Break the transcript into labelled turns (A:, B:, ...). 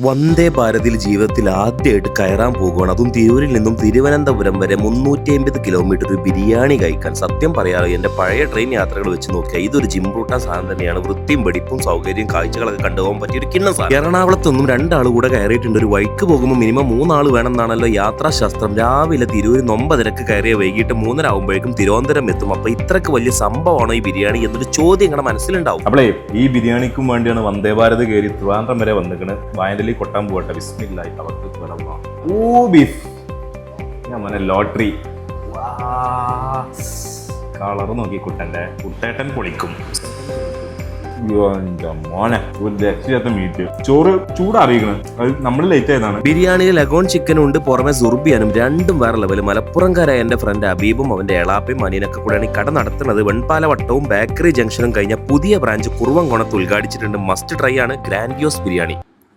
A: വന്ദേ ഭാരതിൽ ജീവിതത്തിൽ ആദ്യമായിട്ട് കയറാൻ പോകുകയാണ്. അതും തിരൂരിൽ നിന്നും തിരുവനന്തപുരം വരെ 350 കിലോമീറ്റർ ഒരു ബിരിയാണി കഴിക്കാൻ. സത്യം പറയാമോ, എൻ്റെ പഴയ ട്രെയിൻ യാത്രകൾ വെച്ച് നോക്കിയാൽ ഇതൊരു ജിംറൂട്ട സാധനം തന്നെയാണ്. വൃത്തിയും വെടിപ്പും സൗകര്യം കാഴ്ചകളൊക്കെ കണ്ടുപോകാൻ പറ്റിയ ഒരു കിണ്ണം സാധനം. എറണാകുളത്തൊന്നും 2 ആൾ കൂടെ കയറിയിട്ടുണ്ട്. ഒരു വഴിക്ക് പോകുമ്പോൾ മിനിമം 3 ആൾ വേണമെന്നാണല്ലോ യാത്രാശാസ്ത്രം. രാവിലെ തിരൂരിൽ 9:30 കയറിയ വൈകിട്ട് 3:30 ആകുമ്പോഴേക്കും തിരുവനന്തപുരം എത്തും. അപ്പൊ ഇത്രക്ക് വലിയ സംഭവമാണോ ഈ ബിരിയാണി എന്നൊരു ചോദ്യം നിങ്ങളുടെ മനസ്സിലുണ്ടാവും.
B: അപ്പോളേ ഈ ബിരിയാണിക്കും വേണ്ടിയാണ് വന്ദേ ഭാരത് കയറി ട്രിവാൻഡ്രം വരെ വന്നിക്കണ്. വായനലി കൊട്ടാൻ പോകട്ടെ. ബിസ്മില്ലാഹി തവക്കൽതു അലല്ലാഹ്. ഓ ബീഫ്, ഞാൻ മോനെ ലോട്ടറി. കളർ നോക്കി കുട്ടേട്ടൻ പൊളിക്കും. മോനെ ഒരു രക്ഷയാത്ത മീറ്റ്. ചോറ് ചൂടറിയിക്കണം. അത് നമ്മൾ ലേറ്റ് ആയതാണ്.
A: ബിരിയാണിയിൽ ലഗോൺ ചിക്കനും ഉണ്ട്, പുറമെ സുർബിയാനും. രണ്ടും വേറെ ലെവല്. മലപ്പുറംകാരായ എന്റെ ഫ്രണ്ട് അബീബും അവന്റെ എളാപ്പയും അനിയനൊക്കെ കൂടെയാണ് ഈ കട നടത്തുന്നത്. വെൺപാലവട്ടവും ബേക്കറി ജംഗ്ഷനും കഴിഞ്ഞ പുതിയ ബ്രാഞ്ച് കുറുവംകുണത്ത് ഉദ്ഘാടിച്ചിട്ടുണ്ട്. മസ്റ്റ് ട്രൈ ആണ് ഗ്രാൻഡിയോസ് ബിരിയാണി.